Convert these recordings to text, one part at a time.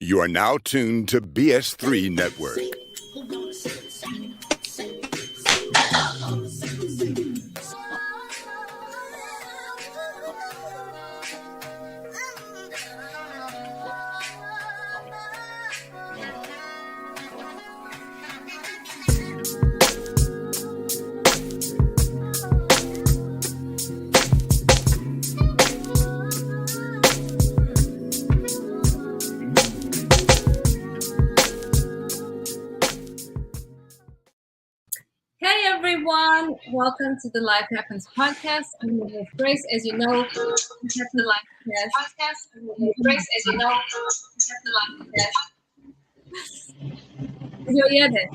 You are now tuned to BS3 Network. Hey everyone, welcome to the Life Happens podcast. I'm your host Grace. As you know, the Life Podcast. Grace, as you know, the Life Podcast. You're there.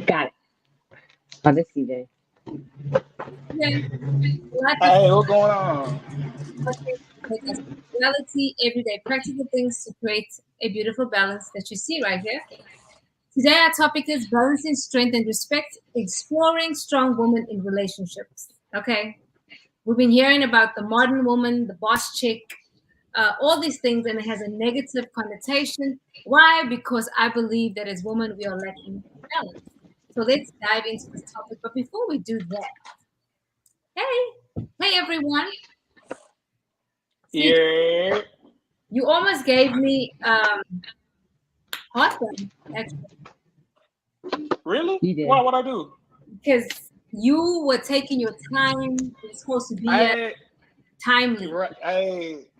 Got it. Oh, this CJ. Yeah. Hey, what's going on? Reality, everyday practical things to create a beautiful balance that you see right here. Today, our topic is balancing strength and respect, exploring strong women in relationships. Okay. We've been hearing about the modern woman, the boss chick, all these things, and it has a negative connotation. Why? Because I believe that as women, we are lacking balance. So let's dive into this topic. But before we do that, hey everyone. See, Yeah. you almost gave me heartburn, actually. Really? You did. Why? What I do? Because you were taking your time. It was supposed to be timely.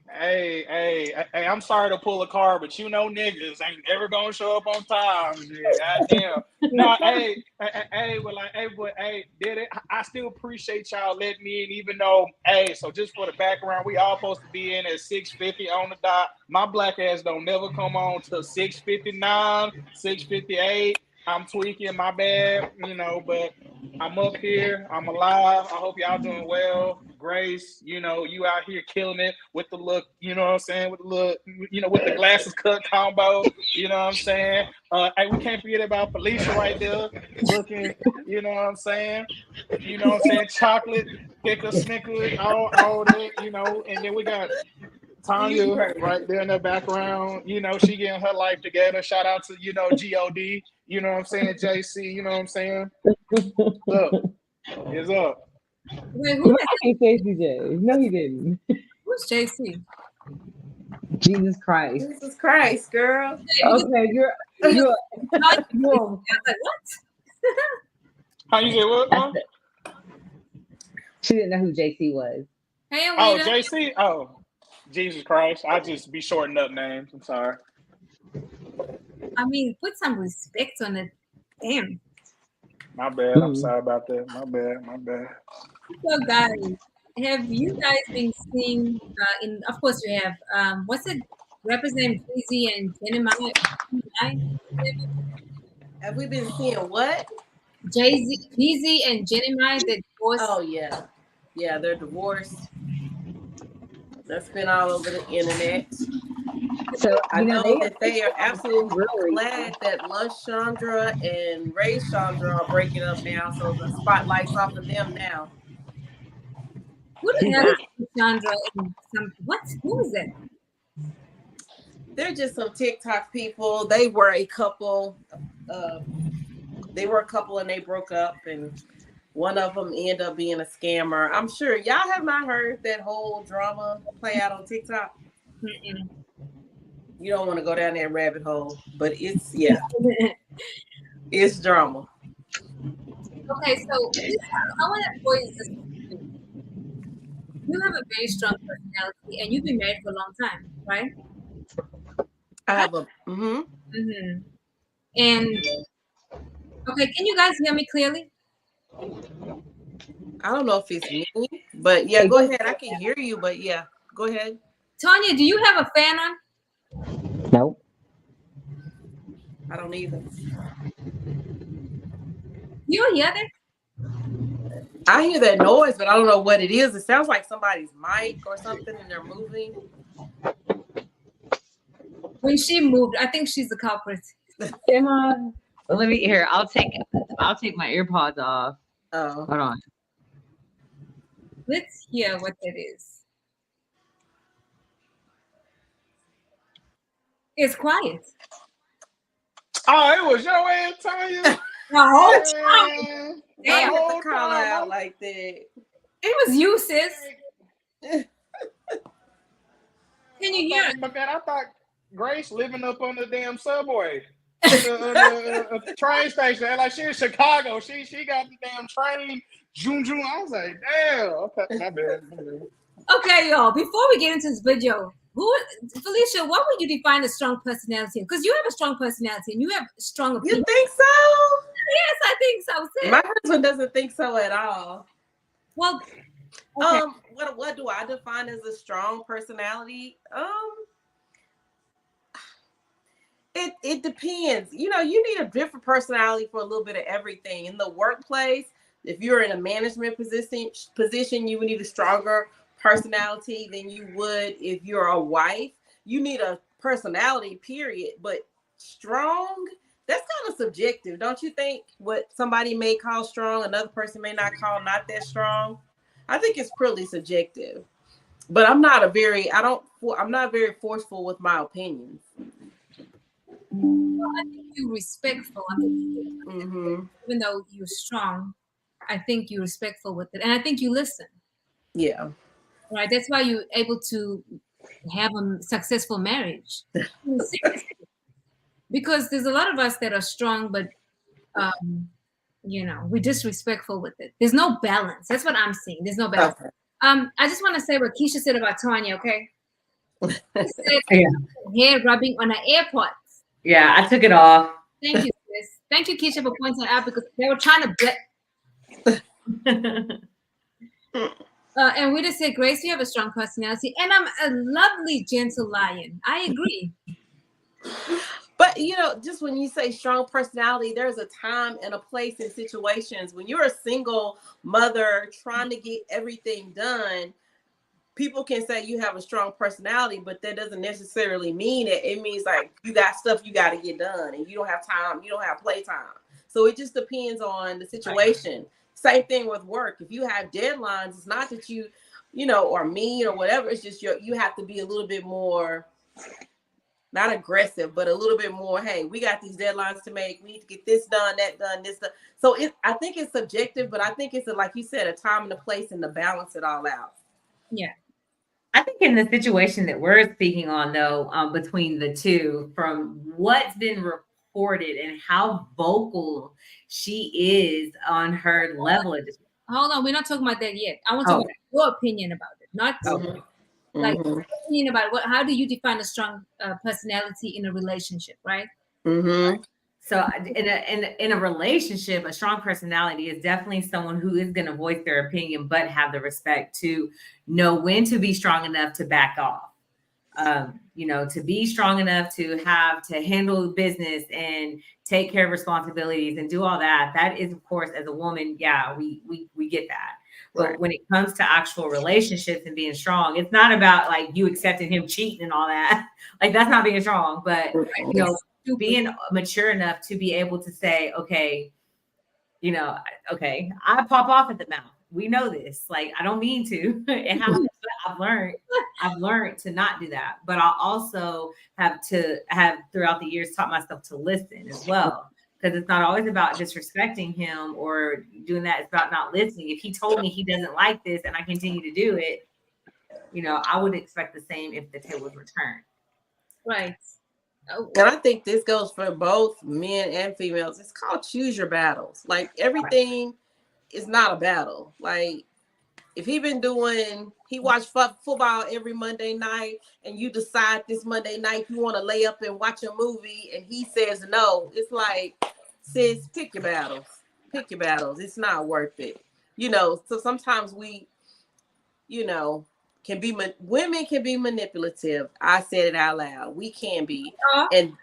Hey, I'm sorry to pull a car, but you know niggas ain't ever gonna show up on time. Goddamn. No, did it? I still appreciate y'all letting me in, even though, so just for the background, we all supposed to be in at 6:50 on the dot. My black ass don't never come on till 6:59, 6:58. I'm tweaking, my bad, but I'm up here. I'm alive. I hope y'all doing well. Grace, you out here killing it with the look, you know what I'm saying? With the look, with the glasses cut combo, you know what I'm saying? Hey, we can't forget about Felicia right there looking, you know what I'm saying? Chocolate, thicker, snicker, all that, and then we got Tanya right there in the background, she getting her life together. Shout out to, G.O.D., you know what I'm saying? JC, you know what I'm saying? Look, it's up. Wait, who I can't say CJ. No, he didn't. who's JC? Jesus Christ. Jesus Christ, girl. Okay, you're. I was like, what? How you say what? Huh? She didn't know who JC was. Hey, Oh, Alita. JC? Oh, Jesus Christ. I just be shortening up names. I'm sorry. I mean, put some respect on it. Damn. My bad. I'm sorry about that. My bad. So, guys, have you guys been seeing? Of course, you have. What's it? Rappers named Jeezy and Jenny. Have we been seeing what? Jeezy and Jenny, the divorce. Oh yeah, they're divorced. That's been all over the internet. So I know that they are absolutely glad that Lush Chandra and Ray Chandra are breaking up now, so the spotlight's off of them now. Who the hell is Chandra and what? Who is it? They're just some TikTok people. They were a couple. And they broke up, and one of them ended up being a scammer. I'm sure y'all have not heard that whole drama play out on TikTok. Mm-mm. You don't want to go down that rabbit hole, but it's it's drama. Okay, so I want to voice this. You have a very strong personality, and you've been married for a long time, right? I have a And okay, can you guys hear me clearly? I don't know if it's me, but yeah, go ahead. I can hear you, but yeah, go ahead. Tanya, do you have a fan on? Nope. I don't either. You hear that? I hear that noise, but I don't know what it is. It sounds like somebody's mic or something, and they're moving. When she moved, I think she's the culprit. Emma, let me hear. I'll take my earpods off. Oh, hold on. Let's hear what that is. It's quiet. Oh, it was your ass, Tanya. The whole time. The Damn. whole Call time. out like that. It was you, sis. Can you hear it? But man, I thought Grace living up on the damn subway. The train station. And like she in Chicago. She got the damn train. Zoom. I was like, damn. Okay, my bad. Okay, y'all. Before we get into this video, Felicia, what would you define a strong personality? Because you have a strong personality and you have strong You opinions. think so? Yes, I think so. Sis. My husband doesn't think so at all. Well, okay. What do I define as a strong personality? It depends. You know, you need a different personality for a little bit of everything. In the workplace, if you're in a management position, you would need a stronger personality than you would if you're a wife. You need a personality, period. But strong, that's kind of subjective, don't you think? What somebody may call strong, another person may not call not that strong. I think it's pretty subjective. But I'm not very forceful with my opinions. I think you're respectful. Even though you're strong, I think you're respectful with it. And I think you listen. Yeah. Right. That's why you're able to have a successful marriage. Because there's a lot of us that are strong, but we're disrespectful with it. There's no balance. That's what I'm seeing. There's no balance. Okay. I just want to say what Keisha said about Tanya, okay? She said hair rubbing on her AirPods. Yeah, I took it off. Thank you, sis. Thank you, Keisha, for pointing it out because they were trying to and we just said, Grace, you have a strong personality, and I'm a lovely, gentle lion. I agree. But just when you say strong personality, there's a time and a place in situations when you're a single mother trying to get everything done. People can say you have a strong personality, but that doesn't necessarily mean it. It means like you got stuff you got to get done and you don't have time. You don't have playtime. So it just depends on the situation. Same thing with work. If you have deadlines, it's not that you are mean or whatever. It's just you have to be a little bit more, not aggressive, but a little bit more, hey, we got these deadlines to make. We need to get this done, that done, this done. So I think it's subjective, but I think it's, like you said, a time and a place and to balance it all out. Yeah. I think in the situation that we're speaking on, though, between the two, from what's been reported and how vocal she is on her level of this. Hold on, we're not talking about that yet. I want to talk about your opinion about it, not your opinion about it. How do you define a strong personality in a relationship, right? So in a relationship, a strong personality is definitely someone who is going to voice their opinion, but have the respect to know when to be strong enough to back off. To be strong enough to handle business and take care of responsibilities and do all that. That is, of course, as a woman, yeah, we get that. But when it comes to actual relationships and being strong, it's not about like you accepting him cheating and all that. Like that's not being strong, but being mature enough to be able to say, okay, I pop off at the mouth. We know this. Like, I don't mean to. It happens, but I've learned to not do that. But I also have throughout the years taught myself to listen as well. Because it's not always about disrespecting him or doing that. It's about not listening. If he told me he doesn't like this and I continue to do it, I would expect the same if the table was returned. Right. And I think this goes for both men and females. It's called choose your battles. Like everything is not a battle. Like if he watched football every Monday night and you decide this Monday night you want to lay up and watch a movie and he says no, it's like, sis, pick your battles. Pick your battles. It's not worth it. So sometimes we, women can be manipulative. I said it out loud. We can be. And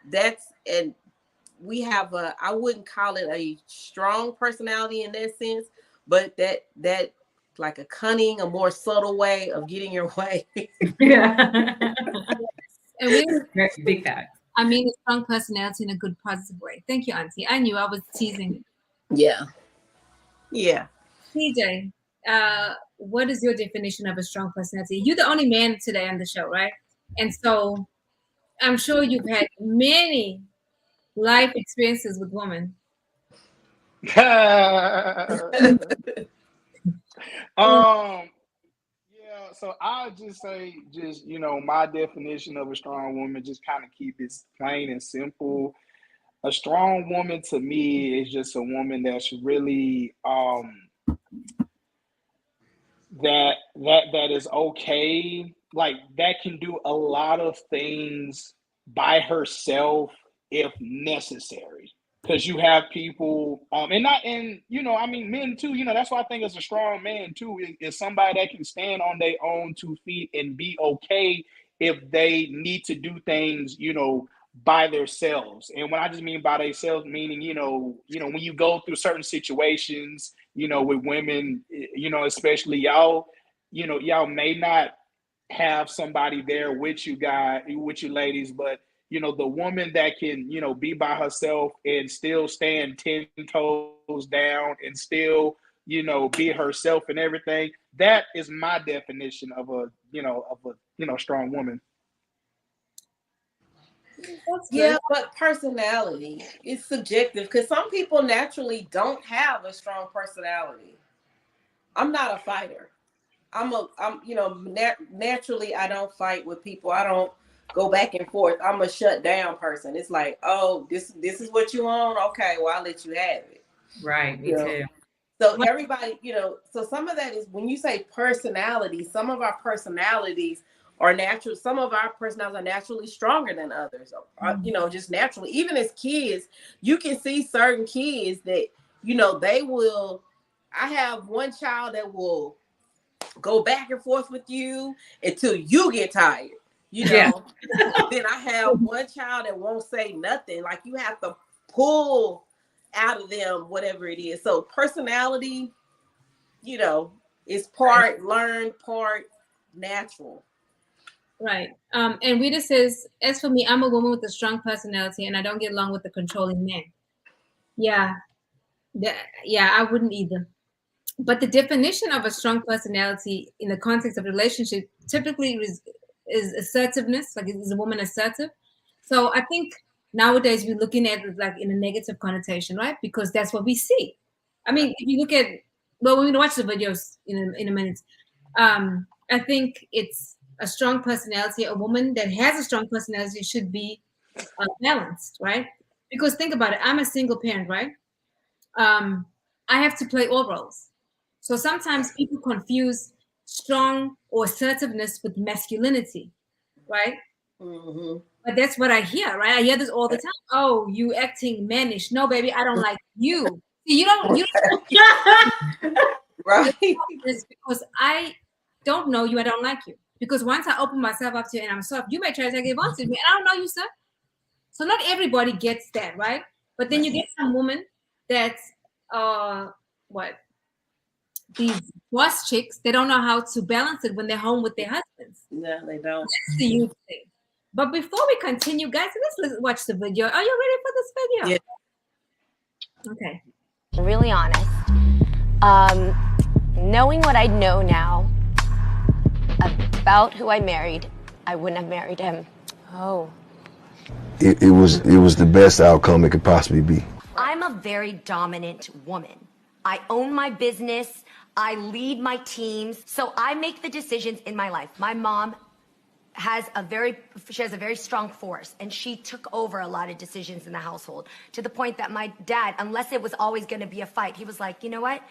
we have I wouldn't call it a strong personality in that sense, but that like a cunning, a more subtle way of getting your way. Yeah. And big fact. I mean, a strong personality in a good, positive way. Thank you, Auntie. I knew I was teasing. Yeah. Yeah. TJ, what is your definition of a strong personality? You're the only man today on the show, right? And so I'm sure you've had many life experiences with women. Yeah, so I'll just say, just my definition of a strong woman, just kind of keep it plain and simple. A strong woman to me is just a woman that's really that is okay, like that can do a lot of things by herself if necessary. Because you have people, and not, and I mean, men too. That's why I think as a strong man too is somebody that can stand on their own 2 feet and be okay if they need to do things, by themselves. And what I just mean by themselves, meaning, when you go through certain situations, with women, especially y'all, y'all may not have somebody there with you ladies, but the woman that can, be by herself and still stand 10 toes down and still, be herself and everything. That is my definition of a strong woman. Yeah, but personality is subjective because some people naturally don't have a strong personality. I'm not a fighter. Naturally I don't fight with people. I don't go back and forth. I'm a shut down person. It's like, oh, this is what you want. Okay, well, I'll let you have it. Right, me too. So everybody, so some of that is when you say personality, some of our personalities are natural. Some of our personalities are naturally stronger than others, just naturally. Even as kids, you can see certain kids that, they will. I have one child that will go back and forth with you until you get tired. Then I have one child that won't say nothing. Like you have to pull out of them whatever it is. So personality, is part learned, part natural. Right. And Rita says, as for me, I'm a woman with a strong personality and I don't get along with the controlling men. Yeah. I wouldn't either. But the definition of a strong personality in the context of relationship typically is assertiveness. Like, is a woman assertive? So I think nowadays we're looking at it like in a negative connotation, right? Because that's what we see. I mean, if you look at, well, we're going to watch the videos in a minute. I think it's a strong personality. A woman that has a strong personality should be balanced, right? Because think about it. I'm a single parent, right? I have to play all roles. So sometimes people confuse strong or assertiveness with masculinity, right? Mm-hmm. But that's what I hear, right? I hear this all the time. Oh, you acting mannish. No, baby, I don't like you. See, you don't right? It's because I don't know you. I don't like you. Because once I open myself up to you and I'm soft, you may try to take advantage of me. And I don't know you, sir. So not everybody gets that, right? But then you get some woman that's these boss chicks, they don't know how to balance it when they're home with their husbands. No, they don't. That's the huge thing. But before we continue, guys, let's watch the video. Are you ready for this video? Yeah. Okay. Really honest. Knowing what I know now about who I married, I wouldn't have married him. Oh. It was the best outcome it could possibly be. I'm a very dominant woman. I own my business. I lead my teams. So I make the decisions in my life. My mom has a very strong force, and she took over a lot of decisions in the household to the point that my dad, unless it was always going to be a fight, he was like, you know what?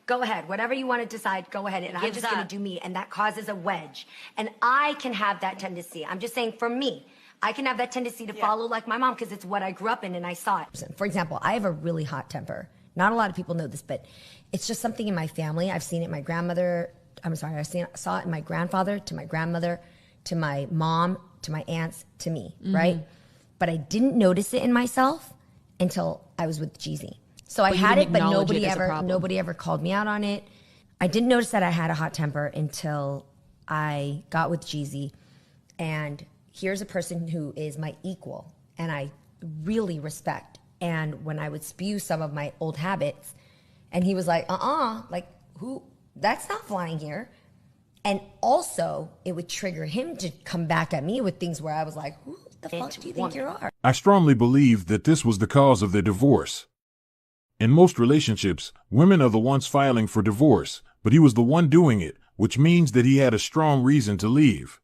Go ahead. Whatever you want to decide, go ahead. And I'm just going to do me. And that causes a wedge. And I can have that tendency. I'm just saying for me, I can have that tendency to follow like my mom because it's what I grew up in and I saw it. For example, I have a really hot temper. Not a lot of people know this, but it's just something in my family. I've seen it in my grandmother. Saw it in my grandfather, to my grandmother, to my mom, to my aunts, to me, right? But I didn't notice it in myself until I was with Jeezy. So I had it, but nobody ever called me out on it. I didn't notice that I had a hot temper until I got with Jeezy. And here's a person who is my equal and I really respect. And when I would spew some of my old habits, and he was like, like who? That's not flying here. And also, it would trigger him to come back at me with things where I was like, who The fuck do you think you are? I strongly believe that this was the cause of their divorce. In most relationships, women are the ones filing for divorce, but he was the one doing it, which means that he had a strong reason to leave.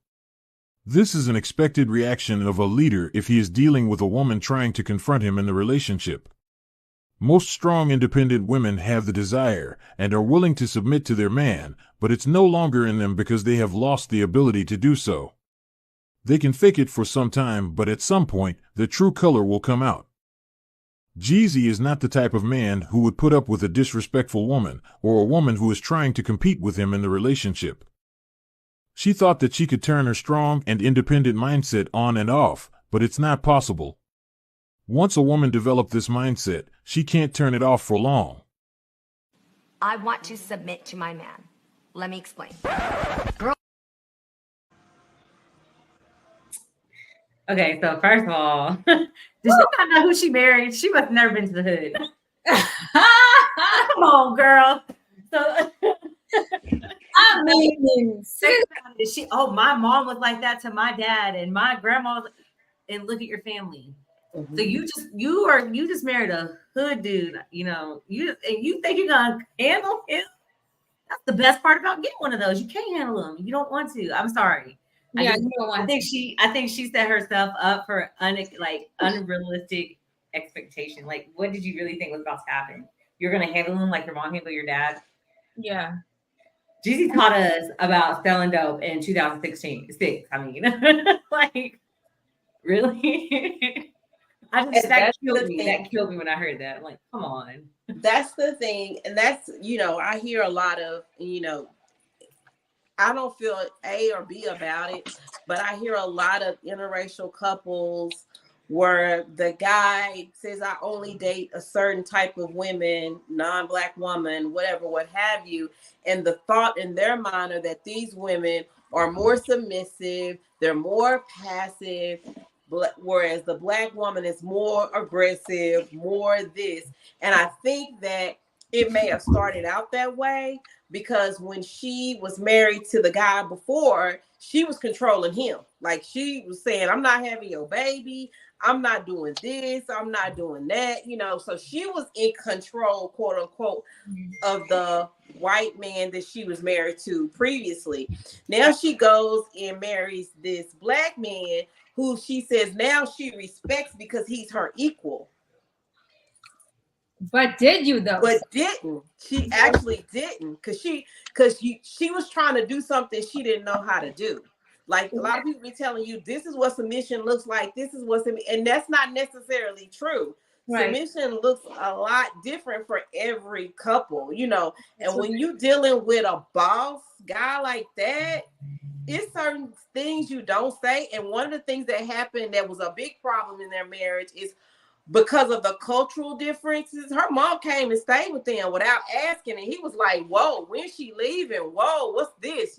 This is an expected reaction of a leader if he is dealing with a woman trying to confront him in the relationship. Most strong independent women have the desire and are willing to submit to their man, but it's no longer in them because they have lost the ability to do so. They can fake it for some time, but at some point, the true color will come out. Jeezy is not the type of man who would put up with a disrespectful woman or a woman who is trying to compete with him in the relationship. She thought that she could turn her strong and independent mindset on and off, but it's not possible. Once a woman developed this mindset, she can't turn it off for long. I want to submit to my man. Let me explain. Okay, so first of all, does she not know who she married? She must have never been to the hood. Come on, girl. So I mean, my mom was like that to my dad, and my grandma was, and look at your family. So you just married a hood dude, you think you're gonna handle him? That's the best part about getting one of those. You can't handle them. You don't want to. I'm sorry. Yeah, I think she set herself up for unrealistic expectation. Like, what did you really think was about to happen? You're gonna handle him like your mom handled your dad? Yeah. Jeezy taught us about selling dope in 2016. Like, really? That killed me when I heard that. I'm like, come on. That's the thing. And that's, I hear a lot of, I don't feel A or B about it, but I hear a lot of interracial couples where the guy says, I only date a certain type of women, non-Black woman, whatever, what have you. And the thought in their mind are that these women are more submissive, they're more passive, whereas the Black woman is more aggressive, more this. And I think that it may have started out that way because when she was married to the guy before, she was controlling him. Like, she was saying, I'm not having your baby. I'm not doing this. I'm not doing that. So she was in control, quote unquote, of the white man that she was married to previously. Now she goes and marries this Black man who she says now she respects because he's her equal. But did you though? But didn't. She actually didn't, because she was trying to do something she didn't know how to do. Like, a lot of people be telling you, this is what submission looks like. This is what and that's not necessarily true. Right. Submission looks a lot different for every couple, And when you're dealing with a boss guy like that, it's certain things you don't say. And one of the things that happened that was a big problem in their marriage is because of the cultural differences. Her mom came and stayed with them without asking, and he was like, whoa, when's she leaving? Whoa, what's this?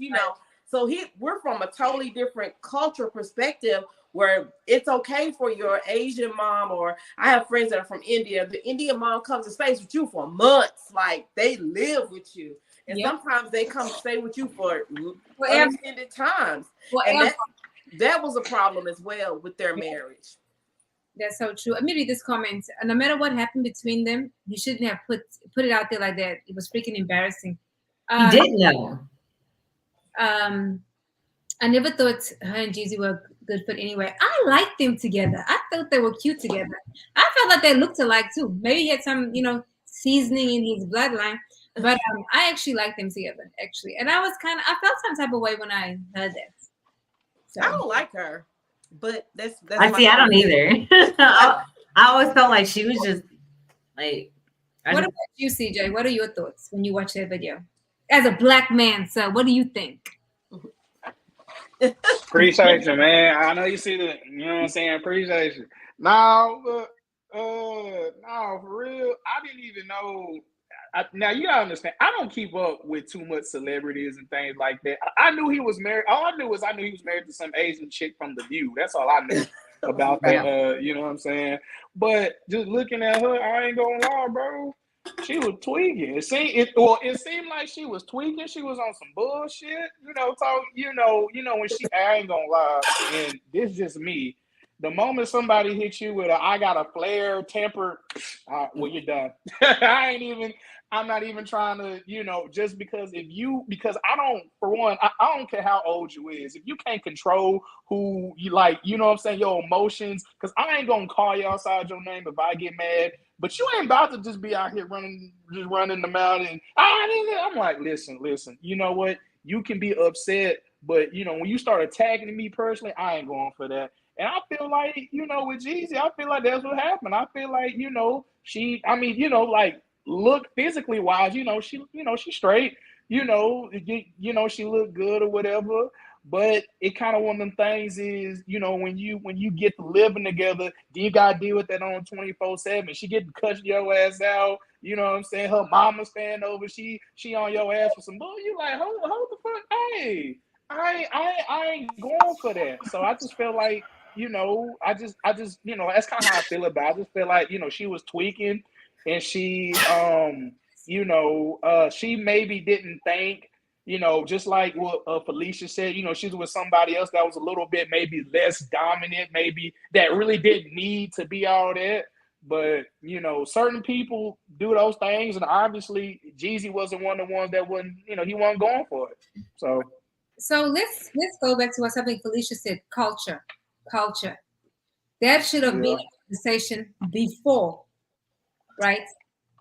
So we're from a totally different culture perspective where it's okay for your Asian mom, or I have friends that are from India. The Indian mom comes and stays with you for months. Like, they live with you. And sometimes they come stay with you for extended times. And that was a problem as well with their marriage. That's so true. Let me read this comment. No matter what happened between them, you shouldn't have put it out there like that. It was freaking embarrassing. He didn't know. I never thought her and Jeezy were good fit anyway. I liked them together. I thought they were cute together. I felt like they looked alike too. Maybe he had some, seasoning in his bloodline. But I actually liked them together, actually. And I felt some type of way when I heard that. So. I don't like her. But that's I don't either. I always felt like she was just like. What about you, CJ? What are your thoughts when you watch that video? As a Black man, so what do you think? Appreciate you, man. I know you see the, you know what I'm saying? Appreciate you. No, for real. I didn't even know. Now you gotta understand, I don't keep up with too much celebrities and things like that. I knew he was married. All I knew was he was married to some Asian chick from The View. That's all I knew about that. You know what I'm saying? But just looking at her, I ain't gonna lie, bro. She was tweaking. It seemed like she was tweaking. She was on some bullshit. When I ain't gonna lie, and this is just me. The moment somebody hits you with I got a flare temper, well, you're done. I'm not even trying to, just because I don't, for one, I don't care how old you is. If you can't control who you like, what I'm saying, your emotions, because I ain't going to call you outside your name if I get mad, but you ain't about to just be out here running the mountain. I'm like, listen, you know what? You can be upset, but, when you start attacking me personally, I ain't going for that. And I feel like, with Jeezy, I feel like that's what happened. I feel like, look physically wise, she's straight, she looked good or whatever. But it kind of one of them things is, when you get to living together, then you gotta deal with that on 24/7. She get to cut your ass out, you know what I'm saying? Her mama stand over, she on your ass for some bull. You like, hold the fuck, hey, I ain't going for that. So I just feel like, I just, that's kind of how I feel about it. I just feel like, she was tweaking, and she, she maybe didn't think, just like what Felicia said, she's with somebody else that was a little bit maybe less dominant, maybe that really didn't need to be all that. But, certain people do those things, and obviously Jeezy wasn't one of the ones that wasn't, he wasn't going for it. So let's go back to what something Felicia said, culture. That should have been a conversation before, right?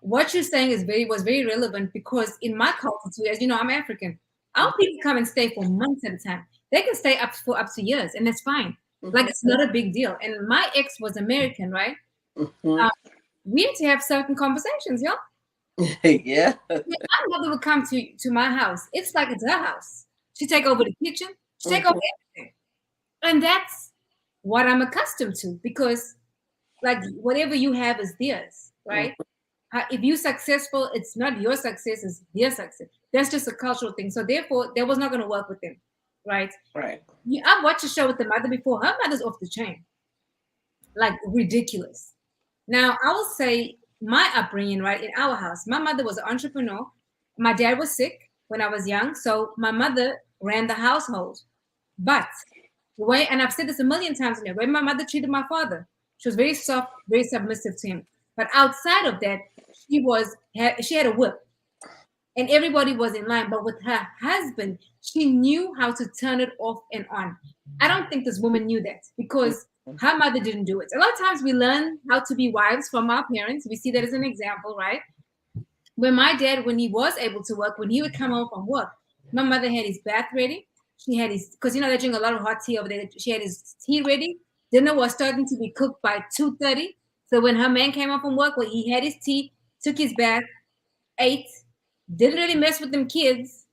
What you're saying was very relevant, because in my culture too, as you know, I'm African. Our people come and stay for months at a time. They can stay up to years, and that's fine. Like, it's not a big deal. And my ex was American, right? We had to have certain conversations, y'all. Yeah. My mother would come to my house. It's like it's her house. She take over the kitchen. She take over everything. And that's what I'm accustomed to, because like whatever you have is theirs, right? If you're successful, it's not your success, it's their success. That's just a cultural thing. So therefore, that was not going to work with them, right? Right. I've watched a show with the mother before. Her mother's off the chain, like ridiculous. Now, I will say my upbringing, right, in our house, my mother was an entrepreneur. My dad was sick when I was young, so my mother ran the household. But the way, and I've said this a million times in the way my mother treated my father, she was very soft, very submissive to him. But outside of that, she had a whip, and everybody was in line. But with her husband, she knew how to turn it off and on. I don't think this woman knew that, because her mother didn't do it. A lot of times we learn how to be wives from our parents. We see that as an example, right? When my dad, when he was able to work, when he would come home from work, my mother had his bath ready. She had his, because they drink a lot of hot tea over there. She had his tea ready. Dinner was starting to be cooked by 2:30. So when her man came home from work, well, he had his tea, took his bath, ate, didn't really mess with them kids,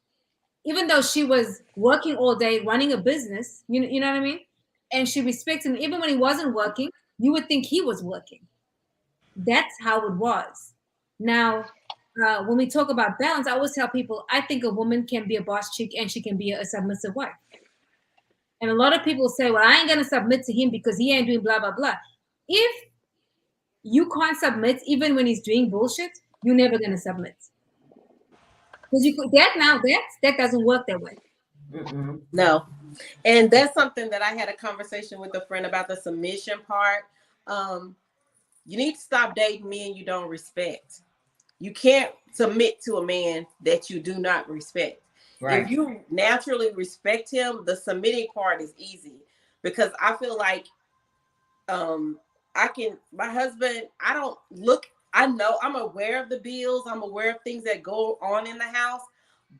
even though she was working all day, running a business, you know what I mean? And she respected him. Even when he wasn't working, you would think he was working. That's how it was. Now, when we talk about balance, I always tell people, I think a woman can be a boss chick and she can be a submissive wife. And a lot of people say, well, I ain't going to submit to him because he ain't doing blah, blah, blah. If you can't submit, even when he's doing bullshit, you're never going to submit. Because that doesn't work that way. No. And that's something that I had a conversation with a friend about, the submission part. You need to stop dating men you don't respect. You can't submit to a man that you do not respect. Right. If you naturally respect him, the submitting part is easy, because I feel like my husband, I know I'm aware of the bills. I'm aware of things that go on in the house,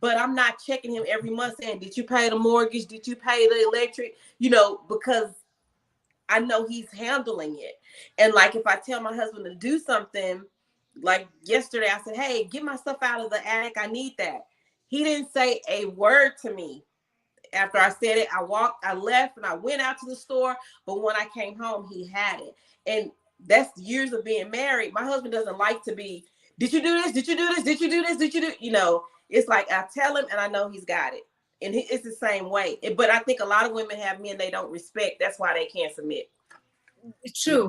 but I'm not checking him every month saying, did you pay the mortgage? Did you pay the electric? Because I know he's handling it. And like, if I tell my husband to do something, like yesterday, I said, hey, get my stuff out of the attic. I need that. He didn't say a word to me. After I said it, I left and I went out to the store. But when I came home, he had it. And that's years of being married. My husband doesn't like to be, did you do this? Did you do this? Did you do this? Did you do, it's like I tell him and I know he's got it. And it's the same way. But I think a lot of women have men they don't respect. That's why they can't submit. True.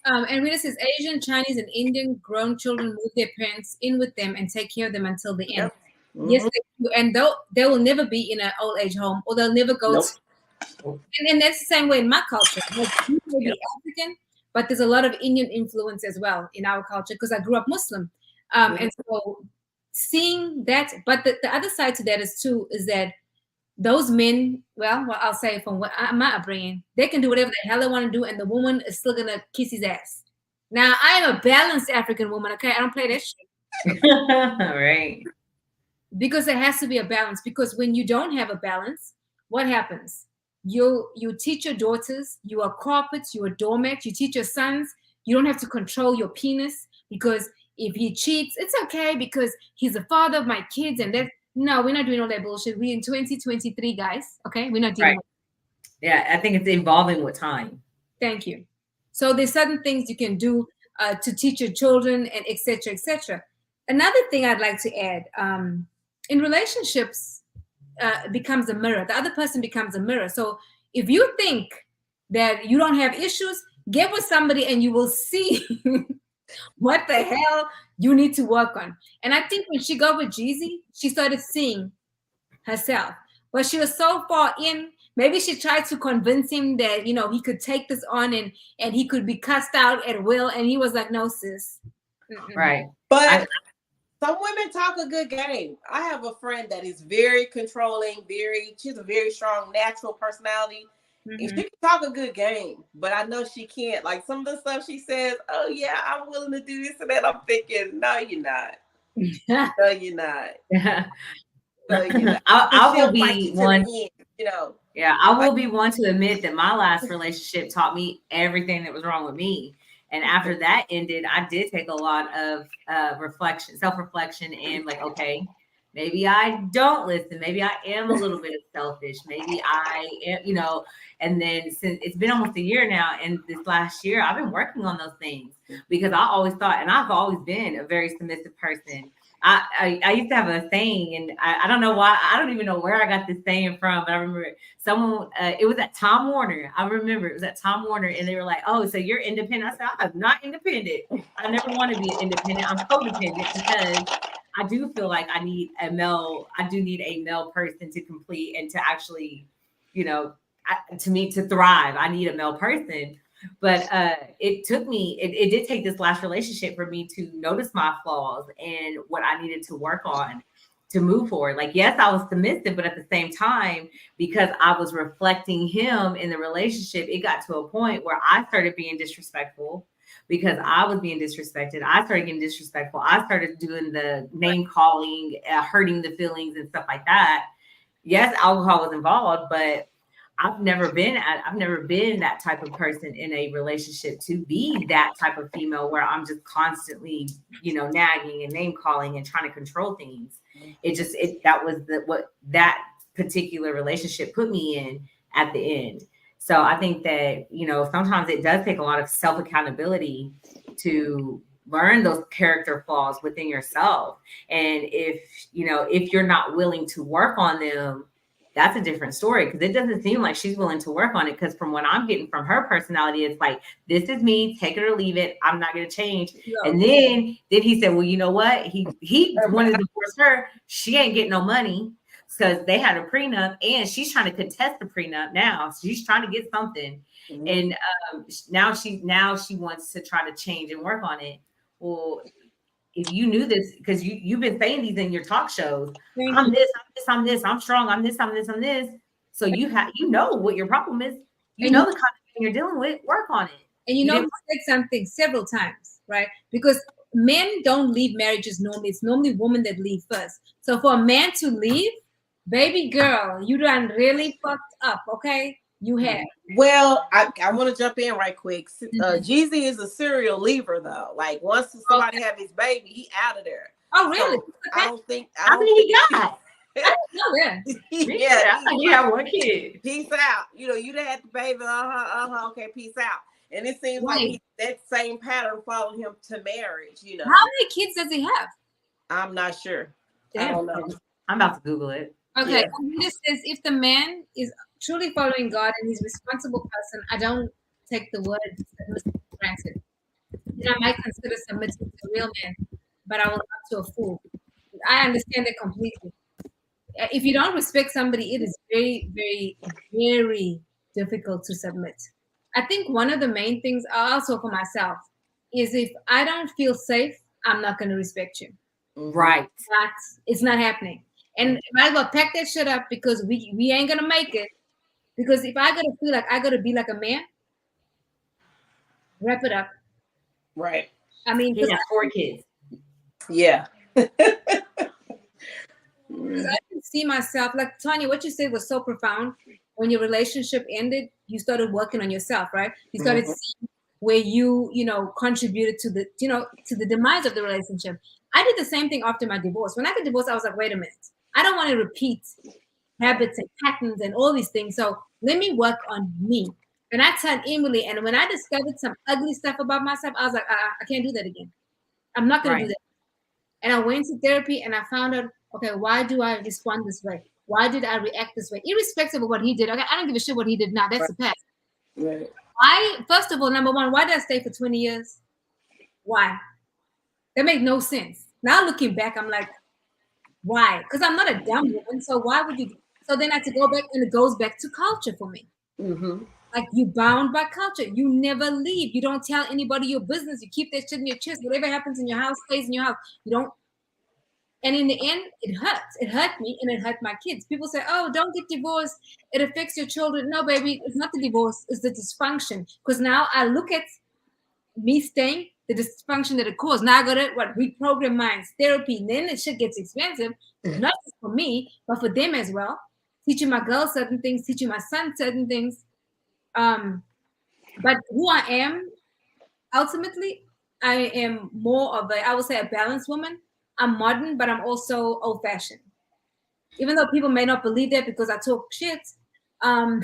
And Rita says, Asian, Chinese, and Indian grown children move their parents in with them and take care of them until the end. Mm-hmm. Yes, they do. And they will never be in an old age home, or they'll never go to. And that's the same way in my culture. Like, you may be African, but there's a lot of Indian influence as well in our culture because I grew up Muslim. And so seeing that, but the other side to that is that those men, well, I'll say from my upbringing, they can do whatever the hell they want to do, and the woman is still gonna kiss his ass. Now, I am a balanced African woman, okay? I don't play that shit. Right. Because there has to be a balance. Because when you don't have a balance, what happens? You teach your daughters, you are carpets, you are doormats. You teach your sons, you don't have to control your penis because if he cheats, it's okay because he's the father of my kids. And that, no, we're not doing all that bullshit. We're in 2023, guys. Okay, we're not dealing with. Yeah, I think it's evolving with time. Thank you. So there's certain things you can do to teach your children and et cetera, et cetera. Another thing I'd like to add, in relationships, it becomes a mirror. The other person becomes a mirror. So if you think that you don't have issues, get with somebody and you will see what the hell you need to work on. And I think when she got with Jeezy, she started seeing herself. But she was so far in, maybe she tried to convince him that, he could take this on and he could be cussed out at will. And he was like, no, sis. Mm-mm. Right. But some women talk a good game. I have a friend that is very controlling, she's a very strong natural personality. Mm-hmm. And she can talk a good game, but I know she can't. Like some of the stuff she says, oh yeah, I'm willing to do this and that. I'm thinking, no, you're not. No, you're not. No, you're not. I will be one. Yeah, I will be one to admit that my last relationship taught me everything that was wrong with me. And after that ended, I did take a lot of self-reflection, and like, okay, maybe I don't listen. Maybe I am a little bit selfish. Maybe I am, and then since it's been almost a year now, and this last year, I've been working on those things because I always thought, and I've always been a very submissive person. I used to have a saying, and I don't know why. I don't even know where I got this saying from, but I remember someone, it was at Tom Warner. I remember it was at Tom Warner, and they were like, oh, so you're independent? I said, I'm not independent. I never want to be independent. I'm codependent because I do feel like I need a male person to complete and to actually, to thrive. I need a male person. But it did take this last relationship for me to notice my flaws and what I needed to work on to move forward. Like, yes, I was submissive, but at the same time, because I was reflecting him in the relationship, it got to a point where I started being disrespectful because I was being disrespected. I started getting disrespectful. I started doing the name calling, hurting the feelings and stuff like that. Yes, alcohol was involved, but I've never been that type of person in a relationship to be that type of female where I'm just constantly, nagging and name calling and trying to control things. That was what that particular relationship put me in at the end. So I think that, sometimes it does take a lot of self-accountability to learn those character flaws within yourself. And if you're not willing to work on them, that's a different story, because it doesn't seem like she's willing to work on it. Because from what I'm getting from her personality, it's like, this is me, take it or leave it. I'm not going to change. No. And then he said, well, you know what? He wanted to divorce her. She ain't getting no money because they had a prenup, and she's trying to contest the prenup now. She's trying to get something. Mm-hmm. And now she wants to try to change and work on it. Well, if you knew this, because you've been saying these in your talk shows, I'm this, I'm strong, I'm this. So you know what your problem is. You know the kind of thing you're dealing with, work on it. And you said something several times, right? Because men don't leave marriages normally. It's normally women that leave first. So for a man to leave, baby girl, you done really fucked up, okay? You have. Well, I want to jump in right quick. Jeezy is a serial leaver, though. Like, once somebody have his baby, he out of there. Oh, really? So I don't think. How many he got? Yeah. Yeah, you have one kid. Peace out. You done had the baby. Okay, peace out. And it seems like that same pattern followed him to marriage. How many kids does he have? I'm not sure. Damn. I don't know. I'm about to Google it. Okay. Yeah. And this says, if the man is truly following God and he's a responsible person, I don't take the word submissive for granted. And I might consider submitting to a real man, but I will not to a fool. I understand that completely. If you don't respect somebody, it is very, very, very difficult to submit. I think one of the main things also for myself is if I don't feel safe, I'm not going to respect you. Right. It's not happening. And I will pack that shit up because we ain't going to make it. Because if I got to feel like I got to be like a man, wrap it up. Right. I mean, He has 4 kids. Yeah. Because I can see myself, like Tanya, what you said was so profound. When your relationship ended, you started working on yourself, right? You started seeing where you contributed to the demise of the relationship. I did the same thing after my divorce. When I got divorced, I was like, wait a minute, I don't want to repeat habits and patterns and all these things. So let me work on me. And I turned inwardly, and when I discovered some ugly stuff about myself, I was like, I can't do that again. I'm not going to do that. And I went to therapy and I found out, okay, why do I respond this way? Why did I react this way? Irrespective of what he did. Okay, I don't give a shit what he did now. That's the past. Right. First of all, number one, why did I stay for 20 years? Why? That made no sense. Now looking back, I'm like, why? Because I'm not a dumb woman. So why would you? So then I had to go back, and it goes back to culture for me. Like, you bound by culture. You never leave. You don't tell anybody your business. You keep that shit in your chest. Whatever happens in your house stays in your house. You don't. And in the end, it hurts. It hurt me and it hurt my kids. People say, oh, don't get divorced. It affects your children. No, baby, it's not the divorce. It's the dysfunction. Because now I look at me staying, the dysfunction that it caused. Now I got to reprogram minds, therapy. And then the shit gets expensive, not just for me, but for them as well. Teaching my girls certain things, teaching my son certain things. But who I am, ultimately, I am more of I would say, a balanced woman. I'm modern, but I'm also old-fashioned. Even though people may not believe that because I talk shit, but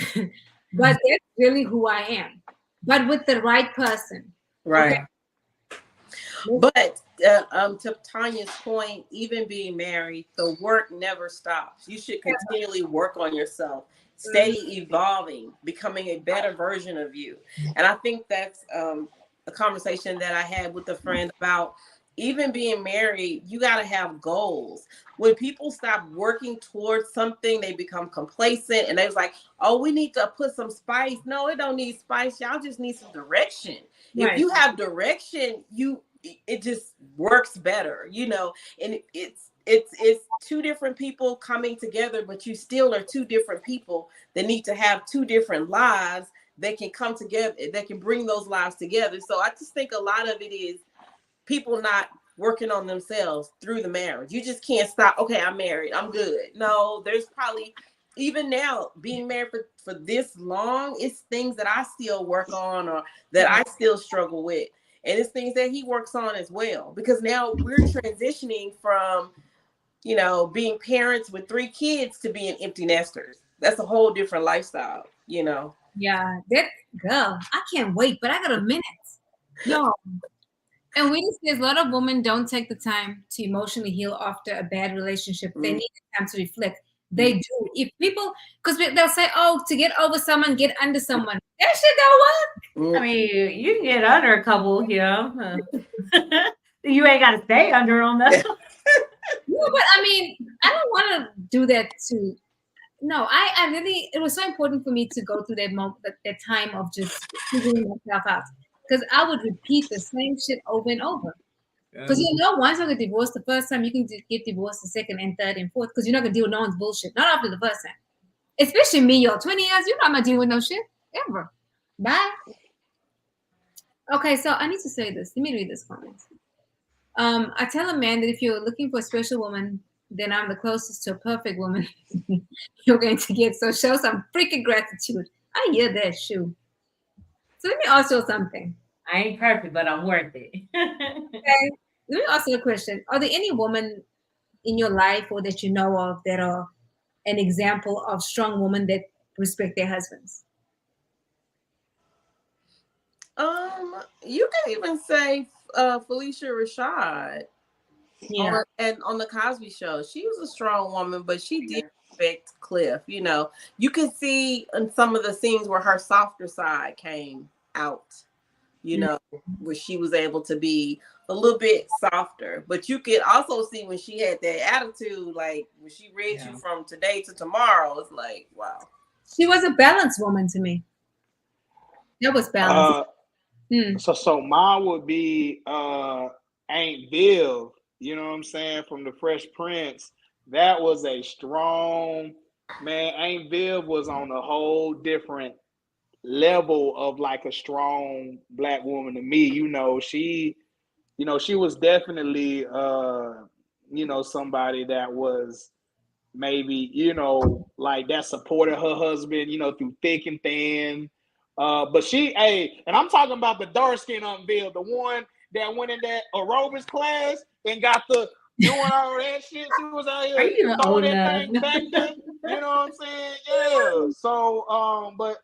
that's really who I am. But with the right person. Right. Okay? But to Tanya's point, even being married, the work never stops. You should continually work on yourself, steady evolving, becoming a better version of you. And I think that's a conversation that I had with a friend about. Even being married, you got to have goals. When people stop working towards something, they become complacent, and they was like, oh, we need to put some spice. No, it don't need spice. Y'all just need some direction. Right. If you have direction, it just works better, and it's 2 different people coming together, but you still are 2 different people that need to have 2 different lives that can come together, that can bring those lives together. So I just think a lot of it is people not working on themselves through the marriage. You just can't stop. Okay, I'm married. I'm good. No, there's probably, even now, being married for this long, it's things that I still work on or that I still struggle with. And it's things that he works on as well. Because now we're transitioning from, being parents with 3 kids to being empty nesters. That's a whole different lifestyle, Yeah, that girl, I can't wait, but I got a minute. Yo. And we just say a lot of women don't take the time to emotionally heal after a bad relationship. They need the time to reflect. They do. If people, because they'll say, oh, to get over someone, get under someone. That shit don't work. I mean, you can get under a couple, you ain't got to stay under them, though. No, but I mean, I don't want to do that to. No, I really, it was so important for me to go through that moment, that time of just figuring myself out. Because I would repeat the same shit over and over. Because once you get divorced the first time, you can get divorced the second and third and fourth, because you're not going to deal with no one's bullshit. Not after the first time. Especially me, 20 years, you're not dealing with no shit. Ever. Bye. Okay, so I need to say this. Let me read this comment. I tell a man that if you're looking for a special woman, then I'm the closest to a perfect woman you're going to get. So show some freaking gratitude. I hear that, shoe. So let me ask you something. I ain't perfect, but I'm worth it. Okay. Let me ask you a question. Are there any women in your life or that you know of that are an example of strong women that respect their husbands? You can even say Felicia Rashad. Yeah. On the Cosby Show. She was a strong woman, but she did respect Cliff. You can see in some of the scenes where her softer side came out, where she was able to be a little bit softer. But you could also see when she had that attitude, like when she read you from today to tomorrow, it's like, wow. She was a balanced woman to me. That was balanced. So mine would be Aunt Viv, you know what I'm saying, from the Fresh Prince. That was a strong man. Aunt Viv was on a whole different level of like a strong black woman to me. She was definitely somebody that was maybe, like that supported her husband, through thick and thin. But and I'm talking about the dark skin unveiled, the one that went in that aerobics class and got the doing all that shit. She was out here throwing that thing back there. You know what I'm saying? Yeah. So, but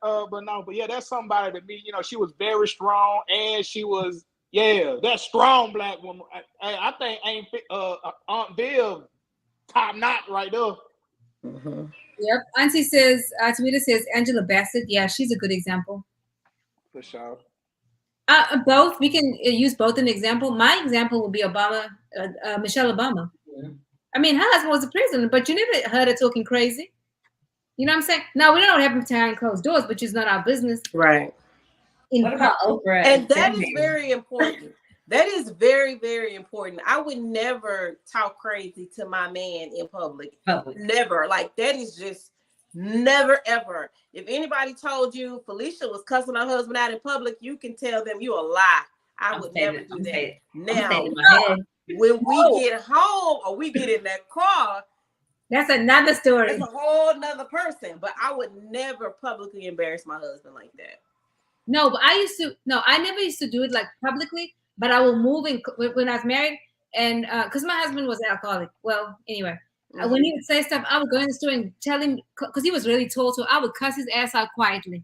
yeah, that's somebody to me. She was very strong, and she was that strong black woman. I think Aunt Viv top notch right there. Mm-hmm. Yep. Auntie says, Tamita says, Angela Bassett. Yeah, she's a good example. For sure. Both. We can use both an example. My example would be Michelle Obama. Yeah. I mean, her husband was a president, but you never heard her talking crazy. You know what I'm saying? Now, we don't know what happened behind closed doors, which is not our business. Right. What about Oprah? And that is very important. That is very, very important. I would never talk crazy to my man in public. Never. Like, that is just never, ever. If anybody told you Felicia was cussing her husband out in public, you can tell them you a lie. I would never do that. Now, when we get home or we get in that car, that's another story. That's a whole nother person. But I would never publicly embarrass my husband like that. No, but I never used to do it like publicly. But I will move in when I was married, and because my husband was an alcoholic. Well, anyway, when he would say stuff, I would go in the store and tell him, because he was really tall, so I would cuss his ass out quietly.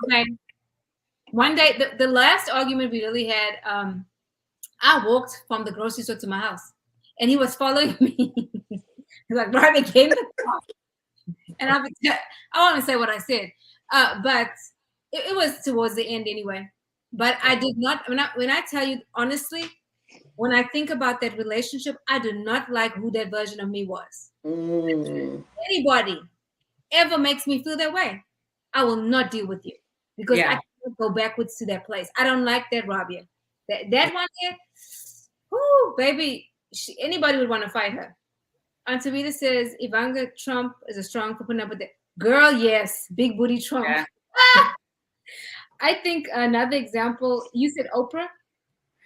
Okay. One day, the last argument we really had, I walked from the grocery store to my house, and he was following me. He's like, Barbie came to the car. And I want to say what I said, but it was towards the end anyway. But I did not, when I tell you honestly, when I think about that relationship, I do not like who that version of me was. Anybody ever makes me feel that way, I will not deal with you, because I can't go backwards to that place. I don't like that Rabia. That one here, whoo, baby, anybody would want to fight her. Aunt Rita says Ivanka Trump is a strong for putting up with that. Girl, yes, big booty Trump. Yeah. I think another example, you said Oprah.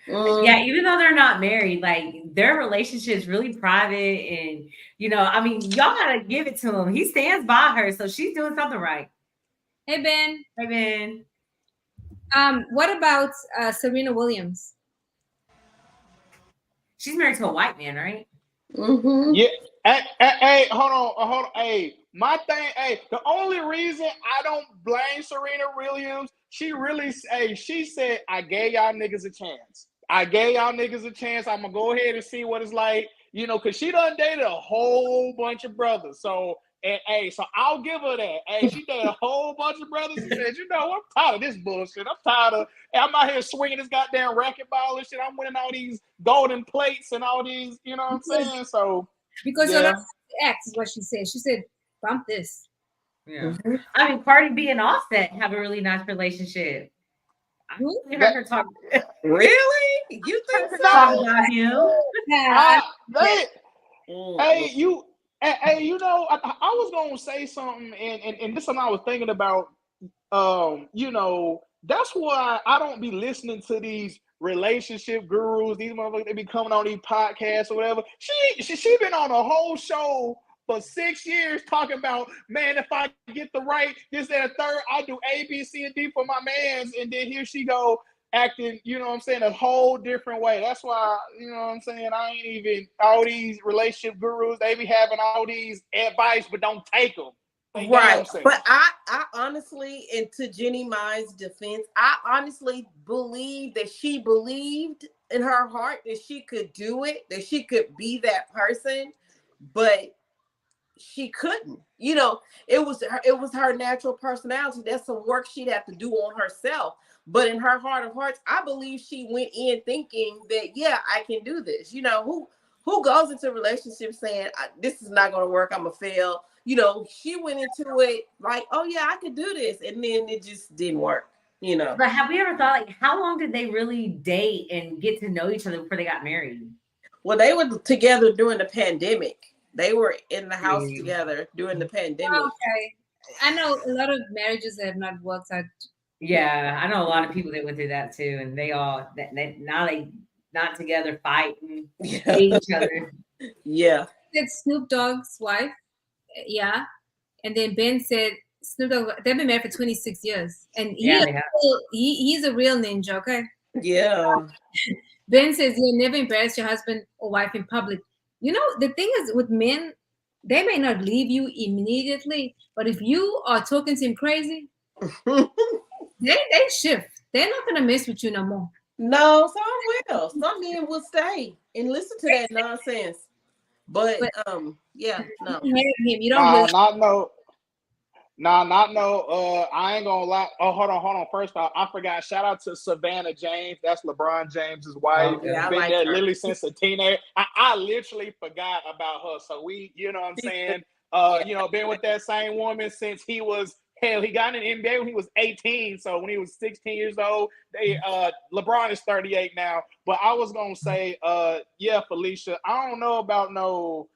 Yeah, even though they're not married, like their relationship is really private, and I mean, y'all gotta give it to him. He stands by her, so she's doing something right. Hey Ben. Hey Ben. What about Serena Williams? She's married to a white man, right? Mm-hmm. Yeah. Hey, hold on. Hey, my thing. Hey, the only reason I don't blame Serena Williams, she said, I gave y'all niggas a chance. I'm gonna go ahead and see what it's like, because she done dated a whole bunch of brothers. So, so I'll give her that. Hey, she dated a whole bunch of brothers and said, I'm tired of this bullshit. I'm out here swinging this goddamn racquetball and shit. I'm winning all these golden plates and all these, you know what I'm saying? So, because you're not X is what she said. She said, bump this. Yeah. Mm-hmm. I mean, Cardi B and Offset have a really nice relationship. I heard her talk. Really? You think so? Talk about him? Hey, I was gonna say something, and this is what I was thinking about. That's why I don't be listening to these relationship gurus. These motherfuckers, they be coming on these podcasts or whatever. She been on a whole show for 6 years talking about, man, if I get the right, this, that, and third, I do A, B, C, and D for my mans. And then here she go acting, a whole different way. That's why, I ain't even, all these relationship gurus, they be having all these advice, but don't take them. Right. But I honestly, and to Jenny Mai's defense, I honestly believe that she believed in her heart that she could do it, that she could be that person, but she couldn't. It was her natural personality. That's some work she'd have to do on herself. But in her heart of hearts, I believe she went in thinking that, yeah, I can do this. Who goes into a relationship saying, this is not going to work, I'm going to fail. She went into it like, oh, yeah, I could do this. And then it just didn't work. you know. But have we ever thought, like, how long did they really date and get to know each other before they got married? Well, they were together during the pandemic. They were in the house together during the pandemic. Okay. I know a lot of marriages that have not worked out. Yeah, I know a lot of people that went through that too, and they now they not together fighting, hate each other. Yeah. It's Snoop Dogg's wife. Yeah. And then Ben said Snoop Dogg, they've been married for 26 years. And he's a real ninja, okay? Yeah. Ben says you'll never embarrass your husband or wife in public. You know, the thing is with men, they may not leave you immediately, but if you are talking to him crazy, they shift. They're not gonna mess with you no more. No, some will. Some men will stay and listen to that nonsense. But yeah, no. You don't not no. I ain't gonna lie. Oh, hold on. First off, I forgot. Shout out to Savannah James. That's LeBron James's wife. Yeah, been like there her. literally since a teenager. I literally forgot about her. So we, you know what I'm saying? You know, been with that same woman since he was. Hell, he got in the NBA when he was 18. So when he was 16 years old, LeBron is 38 now. But I was gonna say, yeah, Felicia. I don't know about no.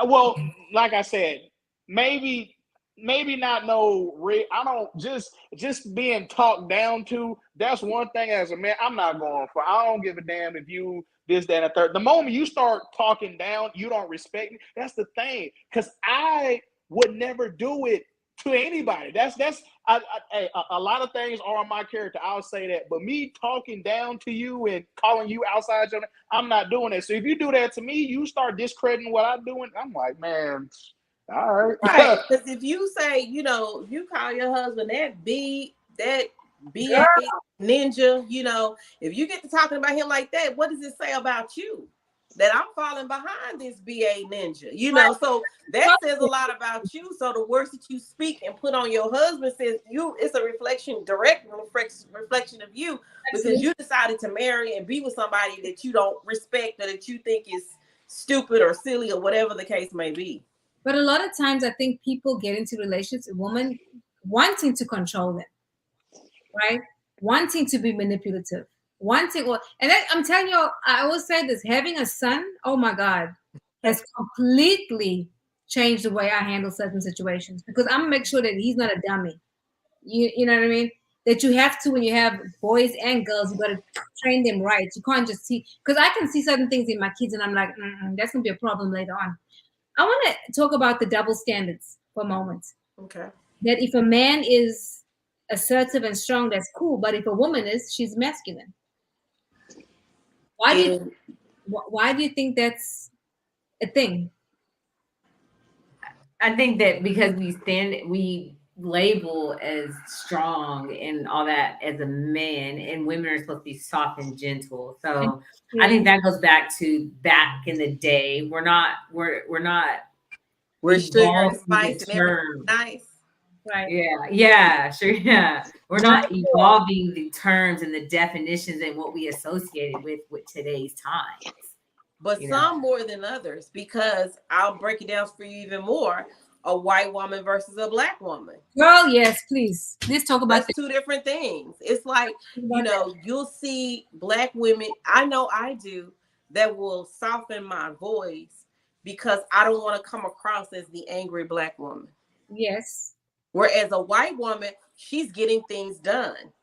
Well, like I said, maybe not no. I don't just being talked down to. That's one thing as a man. I'm not going for. I don't give a damn if you this, that, and the third. The moment you start talking down, you don't respect me. That's the thing. Because I would never do it to anybody. That's a lot of things are on my character. I'll say that. But me talking down to you and calling you outside your, I'm not doing that. So if you do that to me, you start discrediting what I'm doing. I'm like, man, all right. Right. Because if you say, you know, you call your husband that BA ninja, you know, if you get to talking about him like that, what does it say about you? That I'm falling behind this BA ninja, you know, so that says a lot about you. So the words that you speak and put on your husband says it's a direct reflection of you, because you decided to marry and be with somebody that you don't respect or that you think is stupid or silly or whatever the case may be. But a lot of times I think people get into relationships with women wanting to control them, right? Wanting to be manipulative. I'm telling you, I will say this, having a son, oh my God, has completely changed the way I handle certain situations, because I'm gonna make sure that he's not a dummy. You know what I mean? That you have to, when you have boys and girls, you got to train them right. You can't just see, because I can see certain things in my kids and I'm like, that's gonna be a problem later on. I want to talk about the double standards for a moment. Okay. That if a man is assertive and strong, that's cool. But if a woman is, she's masculine. Why do you think that's a thing? I think that because we label as strong and all that as a man, and women are supposed to be soft and gentle. So I think that goes back in the day. We're sugar and spice and everything nice. Right. Yeah, sure. Yeah. We're not evolving the terms and the definitions and what we associated with today's times. But some more than others, because I'll break it down for you even more. A white woman versus a black woman. Girl, yes, please. Let's talk about two different things. It's like, you know, you'll see black women, I know I do, that will soften my voice because I don't want to come across as the angry black woman. Yes. Whereas a white woman, she's getting things done.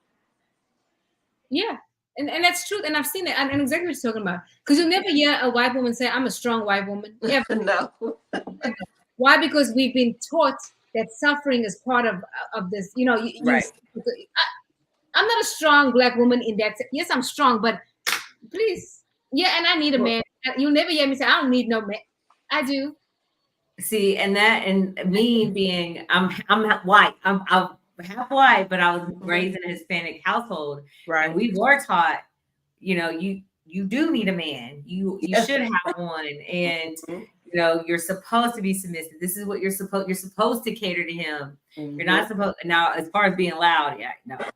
Yeah. And that's true. And I've seen it. And exactly what you're talking about. Because you'll never hear a white woman say, I'm a strong white woman. Ever. No. Why? Because we've been taught that suffering is part of this. You know, right. I'm not a strong black woman in that. Yes, I'm strong, but please. Yeah, and I need a man. You'll never hear me say, I don't need no man. I do. See, and me being, I'm white. I'm half white, but I was raised in a Hispanic household. Right. And we were taught, you know, you do need a man. You should have one. And you know, you're supposed to be submissive. This is what you're supposed to cater to him. You're not supposed. Now, as far as being loud,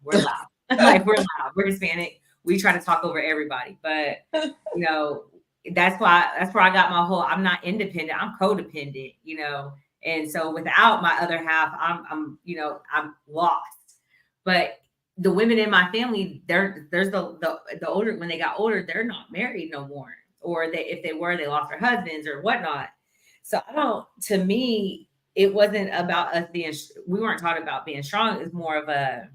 we're loud. Like, we're loud. We're Hispanic. We try to talk over everybody. But you know, that's where I got my whole, I'm not independent, I'm codependent, you know. And so without my other half, I'm lost. But the women in my family, there's the older, when they got older, they're not married no more, or if they were, they lost their husbands or whatnot. So to me, it wasn't about us we weren't taught about being strong. It's more of a,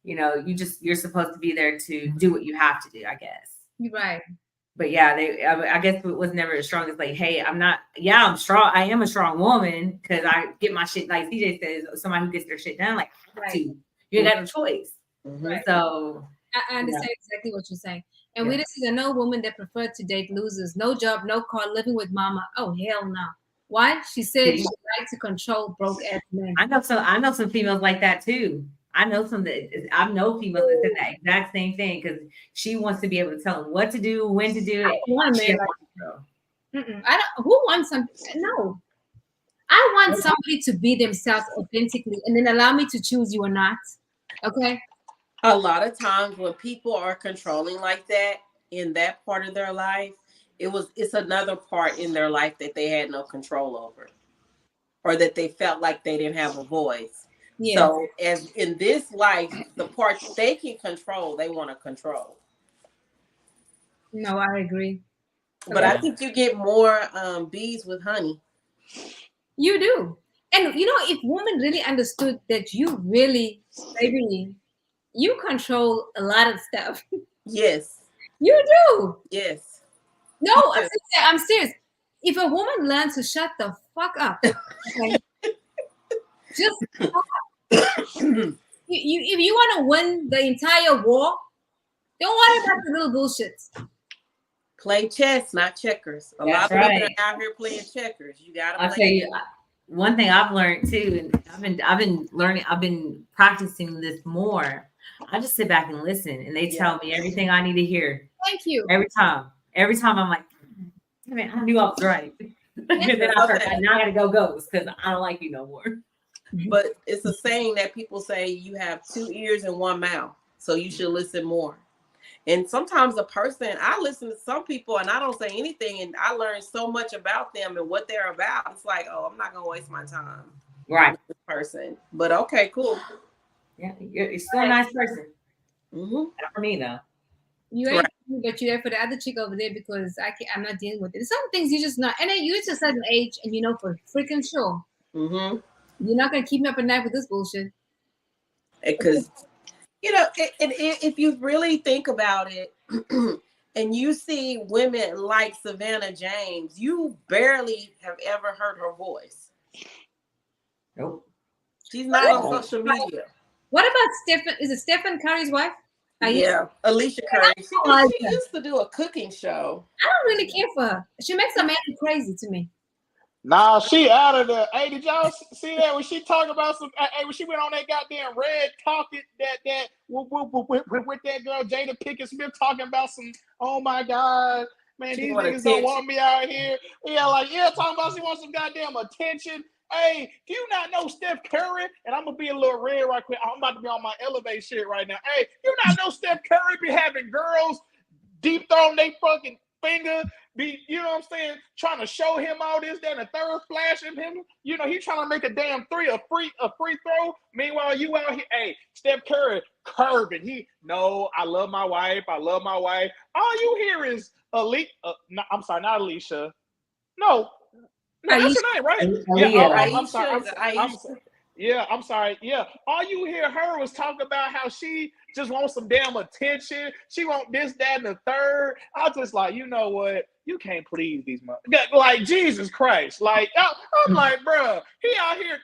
you're supposed to be there to do what you have to do, I guess. You're right. But yeah, I guess it was never as strong as like, hey, I'm strong. I am a strong woman because I get my shit, like CJ says, somebody who gets their shit done, like, you ain't got no choice. Right. So I understand exactly what you're saying. And we just see no woman that preferred to date losers, no job, no car, living with mama. Oh, hell no. Why? She said she liked to control broke ass men. I know some females like that too. I know females that said that exact same thing because she wants to be able to tell them what to do, when to do it. Who wants something? No. I want somebody to be themselves authentically and then allow me to choose you or not. Okay. A lot of times when people are controlling like that in that part of their life, it's another part in their life that they had no control over, or that they felt like they didn't have a voice. Yeah. So as in this life, the part they can control, they want to control. No, I agree. But I think you get more bees with honey. You do. And if women really understood that you really, you control a lot of stuff. Yes. You do. Yes. No, I'm serious. If a woman learns to shut the fuck up, okay? Just stop. If you want to win the entire war, don't worry about the little bullshit. Play chess, not checkers. A lot of women are out here playing checkers. You gotta play. I'll tell you one thing I've learned too, and I've been practicing this more. I just sit back and listen, and they tell me everything I need to hear. Thank you. Every time I'm like, man, I knew I was right. And then now I gotta go ghost because I don't like you no more. But it's a saying that people say you have 2 ears and 1 mouth, so you should listen more. And sometimes I listen to some people and I don't say anything, and I learn so much about them and what they're about. It's like, oh, I'm not gonna waste my time with this person. But okay, cool. Yeah, you're still a nice person. Mm-hmm. Not for me though. You ain't, but you're there for the other chick over there because I'm not dealing with it. Some things you just not, and then you reach a certain age and for freaking sure, you're not gonna keep me up at night with this bullshit. Because if you really think about it, and you see women like Savannah James, you barely have ever heard her voice. Nope. She's not on social media. What about Stephen? Is it Stephen Curry's wife? Yeah, Alicia Curry. She used to do a cooking show. I don't really care for her. She makes a man crazy to me. Nah, she out of there. Hey, did y'all see that when she talked about some? Hey, when she went on that goddamn red talking that with that girl Jada Pinkett Smith talking about some. Oh my God, man, these niggas don't want me out here. Yeah, talking about she wants some goddamn attention. Hey, do you not know Steph Curry? And I'm gonna be a little red right quick. I'm about to be on my elevate shit right now. Hey, you not know Steph Curry be having girls deep throw their fucking finger, be, what I'm saying, trying to show him all this, that, and the third flashing him. He trying to make a damn a free throw. Meanwhile, you out here, hey, Steph Curry curving. I love my wife. All you hear is I'm sorry, not Alicia. No, that's her name, right? I'm sorry. I'm sorry. Yeah, all you hear her was talk about how she just wants some damn attention. She want this, that, and the third. I was just like, you know what? You can't please these motherfuckers. Like, Jesus Christ. Like, I'm like, bro, he out here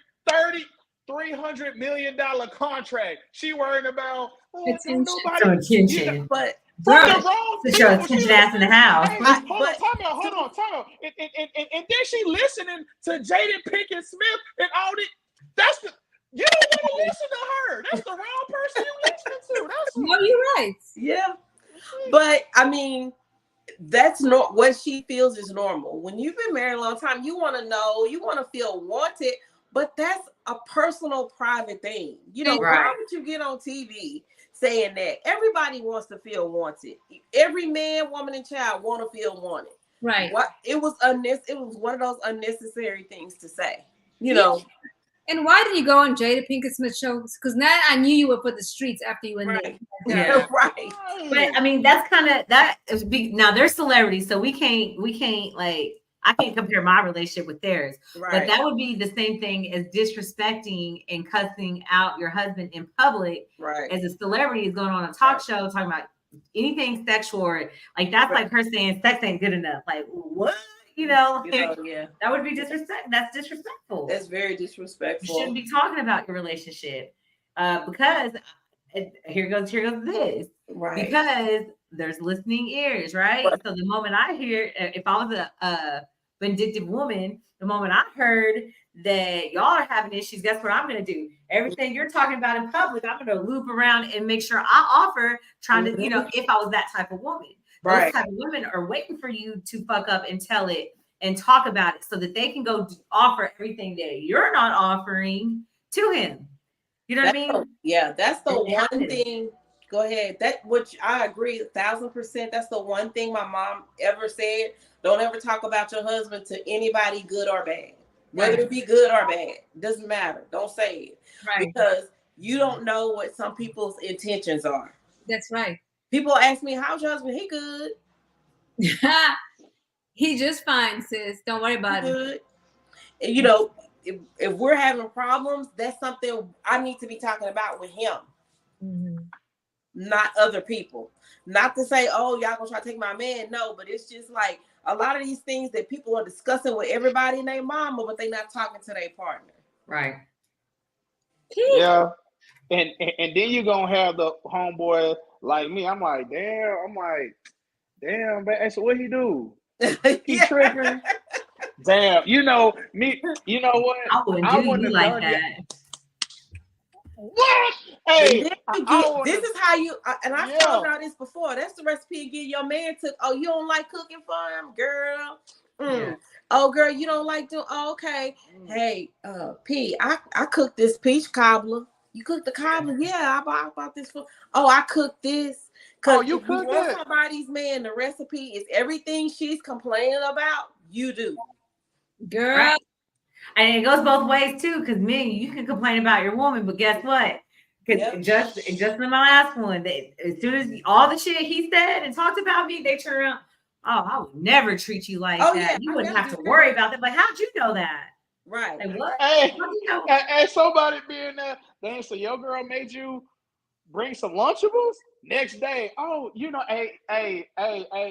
$300 million contract. She worried about attention. But to show attention ass in the house. Hey, hold on. And then she listening to Jada Pinkett Smith and all this. You don't want to listen to her. That's the wrong person you listening to. No, you're right. Yeah. But I mean, that's not what she feels is normal. When you've been married a long time, you want to know, you want to feel wanted, but that's a personal, private thing. Why would you get on TV saying that? Everybody wants to feel wanted. Every man, woman, and child want to feel wanted. Right. It was one of those unnecessary things to say. And why did you go on Jada Pinkett Smith show? Because now I knew you were for the streets after you were there. Yeah, Right. But I mean, that's kind of that is big. Now they're celebrities, so we can't like I can't compare my relationship with theirs. Right. But that would be the same thing as disrespecting and cussing out your husband in public. Right. As a celebrity is going on a talk show talking about anything sexual, or like that's like her saying sex ain't good enough. Like what? Yeah. That would be disrespect. That's disrespectful. That's very disrespectful. You shouldn't be talking about your relationship because here goes this. Right. Because there's listening ears, right? So the moment I hear, if I was a vindictive woman, the moment I heard that y'all are having issues, guess what I'm going to do? Everything you're talking about in public, I'm going to loop around and make sure I offer, trying to, if I was that type of woman. Those type of women are waiting for you to fuck up and tell it and talk about it so that they can go offer everything that you're not offering to him. You know what I mean? Yeah, that's the one thing. Go ahead. That which I agree 1,000%. That's the one thing my mom ever said. Don't ever talk about your husband to anybody, good or bad. Whether it be good or bad, doesn't matter. Don't say it. Right. Because you don't know what some people's intentions are. That's right. People ask me, how's your husband? He good. He just fine, sis. Don't worry about it. And, you know, if we're having problems, that's something I need to be talking about with him. Mm-hmm. Not other people. Not to say, oh, y'all gonna try to take my man. No, but it's just like a lot of these things that people are discussing with everybody and their mama, but they're not talking to their partner. Right. Yeah. And then you're gonna have the homeboy like me. I'm like, damn, man. So what he do? He tripping. Damn, you know me. You know what? I wouldn't do you like that. What? Hey, this is how you. And I told y'all this before. That's the recipe again. Your man took. Oh, you don't like cooking for him, girl. Yeah. Oh, girl, you don't like doing. Oh, okay. Hey, P, I cooked this peach cobbler. You cooked the cobbler? Yeah, I bought this for. Oh, I cooked this. Cause you cooked it. Somebody's man. The recipe is everything she's complaining about. You do, girl. Right. And it goes both ways too, because men, you can complain about your woman, but guess what? Because just in my last one, as soon as all the shit he said and talked about me, they turn around. Oh, I would never treat you like that. Yeah, you wouldn't have to worry about that. Like, how'd you know that? Right. Like, what? Hey, hey, somebody being there. Then so your girl made you bring some Lunchables. Next day, oh, you know, hey,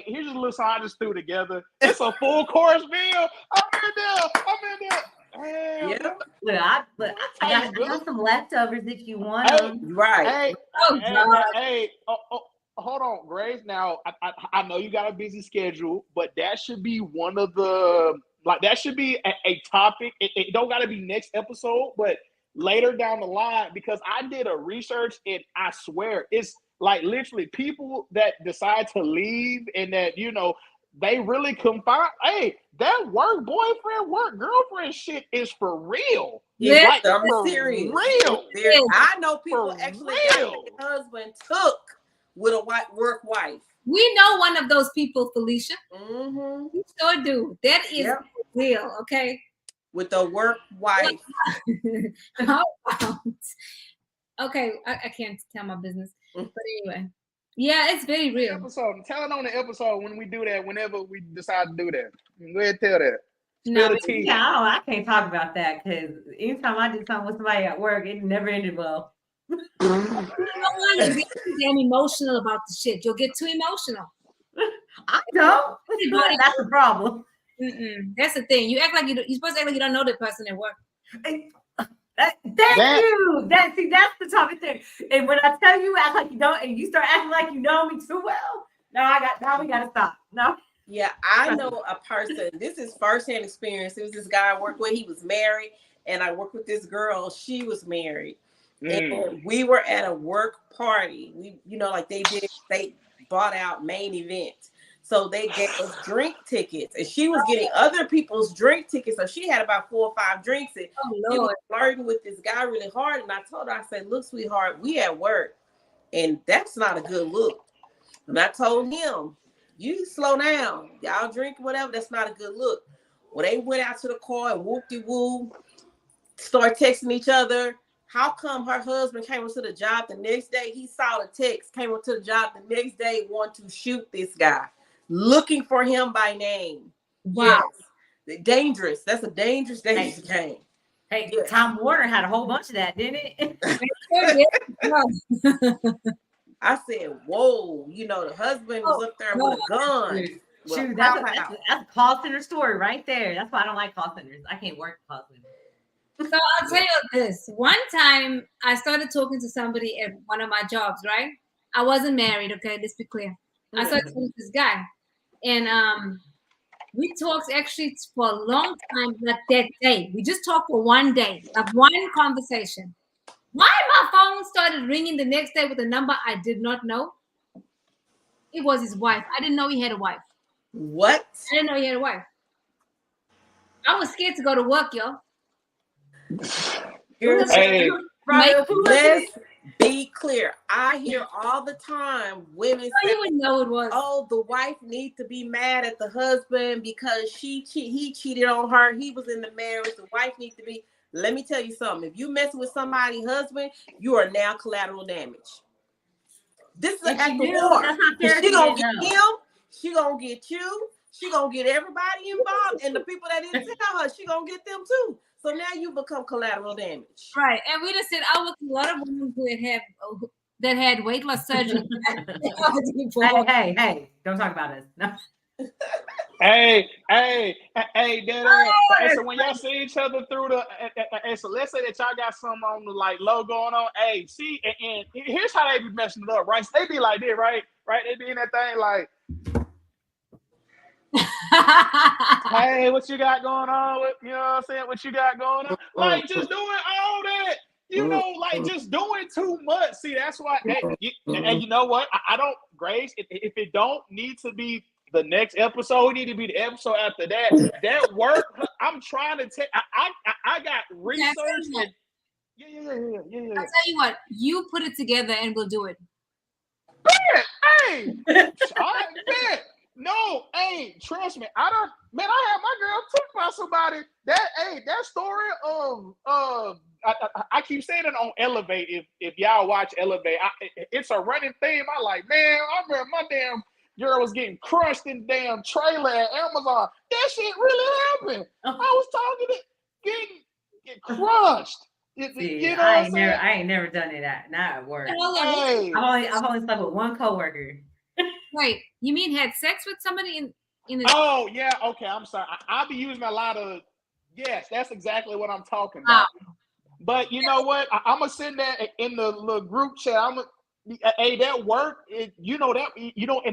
here's a little something I just threw together. It's a full course meal. I'm in there. Damn. Yeah. Look, I got some leftovers if you want them. Right. Hey, hold on, Grace. Now, I know you got a busy schedule, but that should be one of the, that should be a topic. It don't got to be next episode, but later down the line, because I did a research and I swear it's like literally people that decide to leave and that, you know, they really confine. Hey, that work boyfriend, work girlfriend shit is for real. Yeah, like, for serious. Real. I know people actually got their husband took with a work wife. We know one of those people, Felicia. Mm-hmm. We sure do. That is real, okay? With the work wife. Okay, I can't tell my business. But anyway. Yeah, it's very real. Tell it on the episode when we do that, whenever we decide to do that. Go ahead and tell that. No, I can't talk about that because anytime I do something with somebody at work, it never ended well. You don't want to get too damn emotional about the shit. You'll get too emotional. I don't. That's the problem. That's the thing. You're supposed to act like you don't know the person at work. Thank you. That's the topic thing. And when I tell you act like you don't, and you start acting like you know me too well, now we gotta stop. No. Yeah, I know a person. This is firsthand experience. It was this guy I worked with. He was married, and I worked with this girl. She was married, and we were at a work party. We, they bought out main event. So they gave us drink tickets, and she was getting other people's drink tickets. So she had about 4 or 5 drinks, and she was flirting with this guy really hard. And I told her, I said, "Look, sweetheart, we at work, and that's not a good look." And I told him, "You slow down. Y'all drink whatever. That's not a good look." Well, they went out to the car and whoop-de-woo. start texting each other. How come her husband came into the job the next day? He saw the text, came into the job the next day, want to shoot this guy, looking for him by name. Wow. Yes, dangerous. That's a dangerous game. Hey, Yes. Tom Warner had a whole bunch of that, didn't it? I said, whoa, you know, the husband was up there with a gun. Shoot, that's a call center story right there. That's why I don't like call centers. I can't work call centers. So I'll tell you this. One time I started talking to somebody at one of my jobs, right? I wasn't married, okay? Let's be clear. I started talking to this guy. And we talked actually for a long time, like that day. We just talked for one day, like one conversation. Why my phone started ringing the next day with a number I did not know? It was his wife. I didn't know he had a wife. What? I didn't know he had a wife. I was scared to go to work, yo. Hey, let's be clear. I hear all the time women say, you wouldn't know it was. "Oh, the wife needs to be mad at the husband because he cheated on her. He was in the marriage. The wife needs to be." Let me tell you something. If you messing with somebody's husband, you are now collateral damage. This is an act of war. She gonna get him. She gonna get you. She gonna get everybody involved, and the people that didn't tell her, she gonna get them too. So now you become collateral damage. Right. And we just said I worked with a lot of women that had weight loss surgery. Hey, don't talk about us. No. Hey, so when y'all see each other through the, so let's say that y'all got something on the like logo going on. Hey, see, and here's how they be messing it up, right? So they be like this, right? They be in that thing like, hey, what you got going on? You know what I'm saying? What you got going on? Like just doing all that, you know, like just doing too much. See, that's why. And you know what? I don't, Grace. If it don't need to be the next episode, it need to be the episode after that. That work. I'm trying to take. I got research. And, yeah. I'll tell you what. You put it together, and we'll do it. Hey, I bet. No, hey, trust me. I had my girl took by somebody. That story of I keep saying it on Elevate. If y'all watch Elevate, it's a running theme. I like, man, I remember my damn girl was getting crushed in the damn trailer at Amazon. That shit really happened. I was talking to get crushed. See, you know I ain't never done it not at work. Hey. I've only slept with one coworker. Wait, you mean had sex with somebody in the? Oh yeah, okay. I'm sorry. I'll be using a lot of. Yes, that's exactly what I'm talking about. But you know what? I'm gonna send that in the little group chat. Hey, that work. And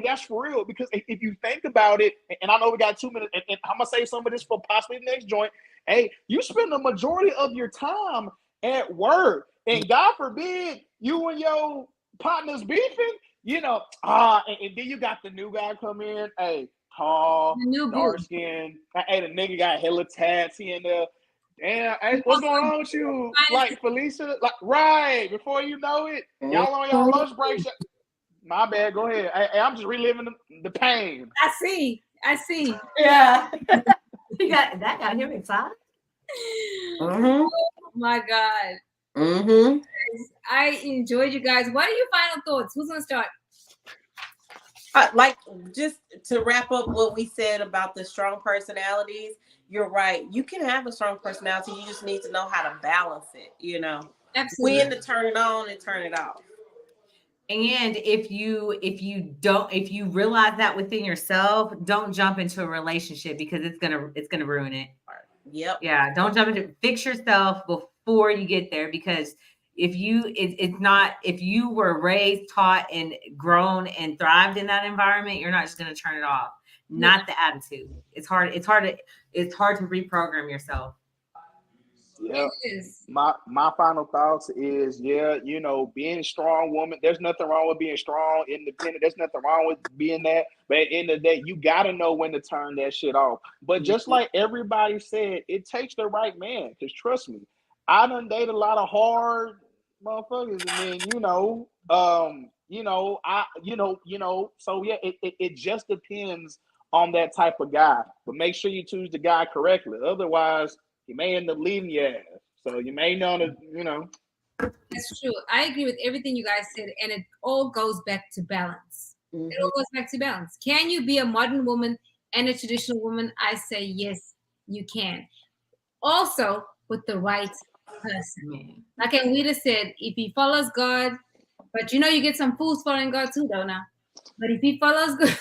that's for real because if you think about it, and I know we got 2 minutes, and I'm gonna say some of this for possibly the next joint. Hey, you spend the majority of your time at work, and God forbid you and your partners beefing. You know, and then you got the new guy come in. Hey, tall, dark skin. Hey, the nigga got hella tats in there. Damn, hey, what's going on with you? Like Felicia, like right before you know it, y'all on your lunch break. My bad. Go ahead. Hey, I'm just reliving the pain. I see. Yeah, that got him excited. Oh my God. I enjoyed you guys. What are your final thoughts? Who's gonna start? Like just to wrap up what we said about the strong personalities, you're right. You can have a strong personality. You just need to know how to balance it, you know. Absolutely. When to turn it on and turn it off. And if you realize that within yourself, don't jump into a relationship because it's gonna ruin it. Yep. Yeah, don't jump into fix yourself before you get there because if you were raised, taught, and grown and thrived in that environment, you're not just gonna turn it off. Not the attitude. It's hard to reprogram yourself. Yeah. My final thoughts is, being a strong woman. There's nothing wrong with being strong, independent. There's nothing wrong with being that. But at the end of the day, you gotta know when to turn that shit off. But just like everybody said, it takes the right man. Because trust me, I done dated a lot of hard motherfuckers, and then So yeah, it just depends on that type of guy. But make sure you choose the guy correctly. Otherwise, he may end up leaving your ass. So you may know that, That's true. I agree with everything you guys said, and it all goes back to balance. It all goes back to balance. Can you be a modern woman and a traditional woman? I say yes, you can. Also, with the right person. Like Anwita said, if he follows God, but you get some fools following God too, though now. But if he follows God,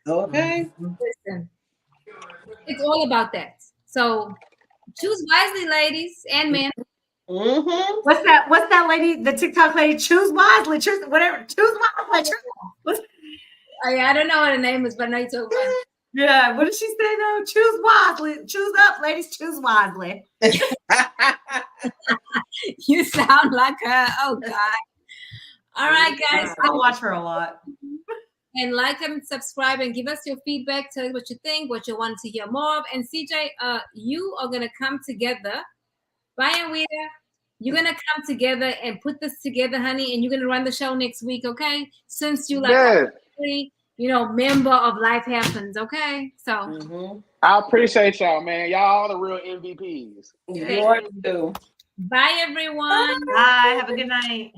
Okay. listen, it's all about that. So choose wisely, ladies and men. What's that lady? The TikTok lady? Choose wisely. Choose whatever. Choose wisely. I don't know what her name is, but I know you talk about it. Yeah. What did she say though? Choose wisely. Choose up, ladies. Choose wisely. You sound like her. Oh God. All right, guys. I watch her a lot. And like and subscribe and give us your feedback. Tell us what you think, what you want to hear more of. And CJ, you are gonna come together. Bye, Anwita. You're gonna come together and put this together, honey, and you're gonna run the show next week, okay? Since you member of Life Happens, okay? So I appreciate y'all, man. Y'all the real MVPs. You are too. Bye, everyone. Bye. Have a good night.